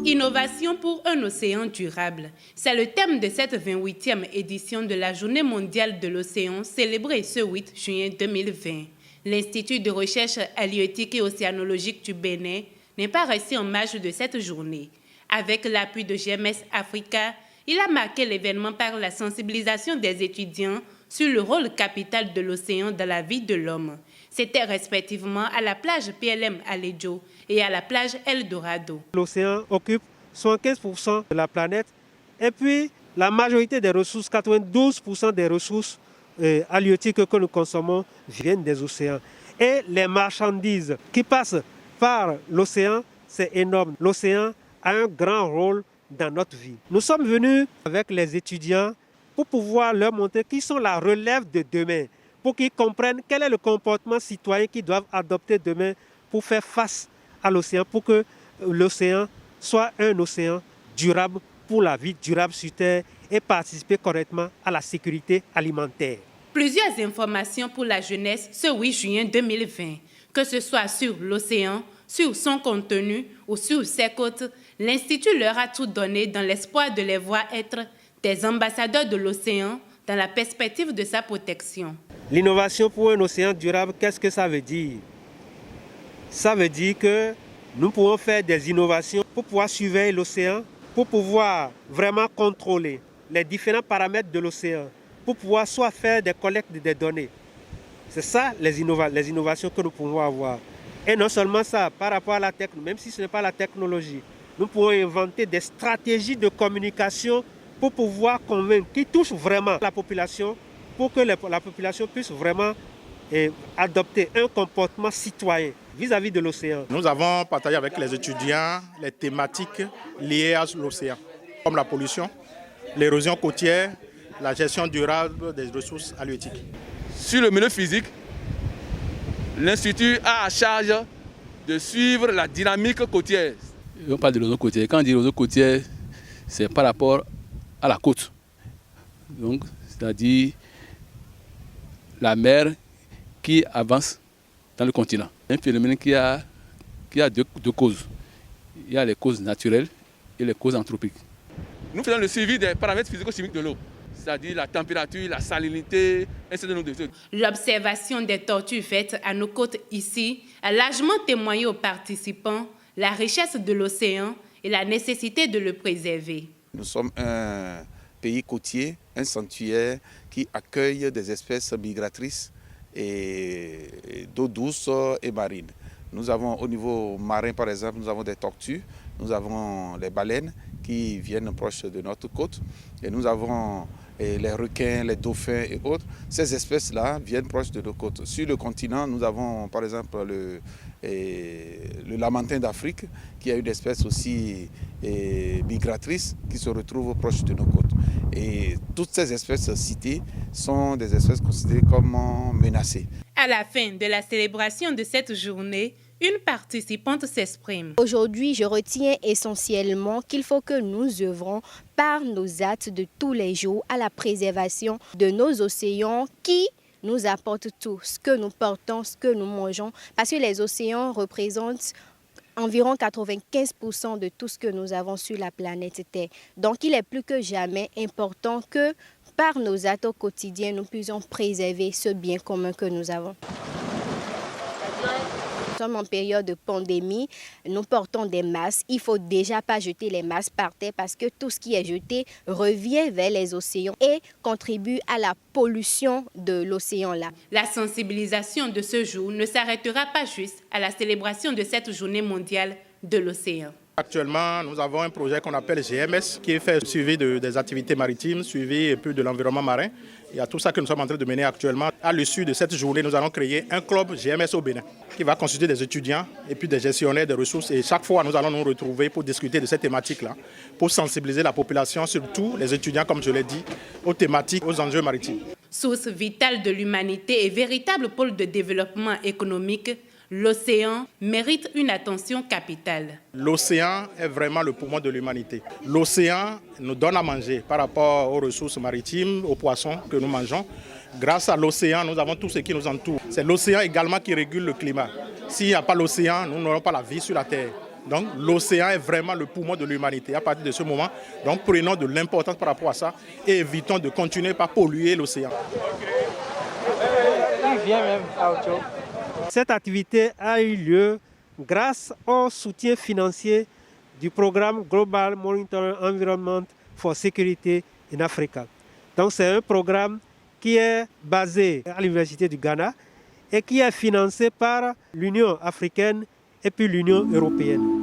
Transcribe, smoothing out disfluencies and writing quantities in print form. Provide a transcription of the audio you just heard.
Innovation pour un océan durable. C'est le thème de cette 28e édition de la Journée mondiale de l'océan célébrée ce 8 juin 2020. L'Institut de recherche halieutique et océanologique du Bénin n'est pas resté en marge de cette journée. Avec l'appui de GMS Africa, il a marqué l'événement par la sensibilisation des étudiants sur le rôle capital de l'océan dans la vie de l'homme. C'était respectivement à la plage PLM Alejo et à la plage Eldorado. L'océan occupe 75% de la planète et puis la majorité des ressources, 92% des ressources halieutiques que nous consommons viennent des océans. Et les marchandises qui passent par l'océan, c'est énorme. L'océan a un grand rôle dans notre vie. Nous sommes venus avec les étudiants pour pouvoir leur montrer qui sont la relève de demain, pour qu'ils comprennent quel est le comportement citoyen qu'ils doivent adopter demain pour faire face à l'océan, pour que l'océan soit un océan durable pour la vie durable sur Terre et participer correctement à la sécurité alimentaire. Plusieurs informations pour la jeunesse ce 8 juin 2020, que ce soit sur l'océan, sur son contenu ou sur ses côtes, l'Institut leur a tout donné dans l'espoir de les voir être des ambassadeurs de l'océan dans la perspective de sa protection. L'innovation pour un océan durable, qu'est-ce que ça veut dire? Ça veut dire que nous pouvons faire des innovations pour pouvoir surveiller l'océan, pour pouvoir vraiment contrôler les différents paramètres de l'océan, pour pouvoir soit faire des collectes des données. C'est ça les innovations que nous pouvons avoir. Et non seulement ça, par rapport à la technologie, même si ce n'est pas la technologie, nous pouvons inventer des stratégies de communication pour pouvoir convaincre, qui touchent vraiment la population, pour que la population puisse vraiment adopter un comportement citoyen vis-à-vis de l'océan. Nous avons partagé avec les étudiants les thématiques liées à l'océan, comme la pollution, l'érosion côtière, la gestion durable des ressources halieutiques. Sur le milieu physique, l'Institut a à charge de suivre la dynamique côtière. On parle de l'érosion côtière. Quand on dit l'érosion côtière, c'est par rapport à la côte. Donc, c'est-à-dire la mer qui avance dans le continent. Un phénomène qui a deux causes. Il y a les causes naturelles et les causes anthropiques. Nous faisons le suivi des paramètres physico-chimiques de l'eau, c'est-à-dire la température, la salinité, un certain nombre de choses. L'observation des tortues faites à nos côtes ici a largement témoigné aux participants la richesse de l'océan et la nécessité de le préserver. Nous sommes un pays côtier, un sanctuaire qui accueille des espèces migratrices et d'eau douce et marine. Nous avons au niveau marin par exemple, nous avons des tortues, nous avons les baleines qui viennent proches de notre côte et nous avons les requins, les dauphins et autres. Ces espèces-là viennent proches de nos côtes. Sur le continent, nous avons par exemple le lamantin d'Afrique qui est une espèce aussi migratrice qui se retrouve proche de nos côtes. Et toutes ces espèces citées sont des espèces considérées comme menacées. À la fin de la célébration de cette journée, une participante s'exprime. Aujourd'hui, je retiens essentiellement qu'il faut que nous œuvrons par nos actes de tous les jours à la préservation de nos océans qui nous apportent tout, ce que nous portons, ce que nous mangeons, parce que les océans représentent environ 95% de tout ce que nous avons sur la planète Terre. Donc, il est plus que jamais important que par nos actes au quotidien, nous puissions préserver ce bien commun que nous avons. Nous sommes en période de pandémie, nous portons des masques. Il ne faut déjà pas jeter les masques par terre parce que tout ce qui est jeté revient vers les océans et contribue à la pollution de l'océan là. La sensibilisation de ce jour ne s'arrêtera pas juste à la célébration de cette journée mondiale de l'océan. Actuellement, nous avons un projet qu'on appelle GMS qui fait suivi des activités maritimes, suivi un peu de l'environnement marin. Il y a tout ça que nous sommes en train de mener actuellement. À l'issue de cette journée, nous allons créer un club GMS au Bénin qui va constituer des étudiants et puis des gestionnaires de ressources. Et chaque fois, nous allons nous retrouver pour discuter de cette thématique-là, pour sensibiliser la population, surtout les étudiants, comme je l'ai dit, aux thématiques, aux enjeux maritimes. Source vitale de l'humanité et véritable pôle de développement économique, l'océan mérite une attention capitale. L'océan est vraiment le poumon de l'humanité. L'océan nous donne à manger par rapport aux ressources maritimes, aux poissons que nous mangeons. Grâce à l'océan, nous avons tout ce qui nous entoure. C'est l'océan également qui régule le climat. S'il n'y a pas l'océan, nous n'aurons pas la vie sur la Terre. Donc l'océan est vraiment le poumon de l'humanité. À partir de ce moment, donc prenons de l'importance par rapport à ça et évitons de continuer par polluer l'océan. Cette activité a eu lieu grâce au soutien financier du programme Global Monitoring Environment for Security in Africa. Donc c'est un programme qui est basé à l'Université du Ghana et qui est financé par l'Union africaine et puis l'Union européenne.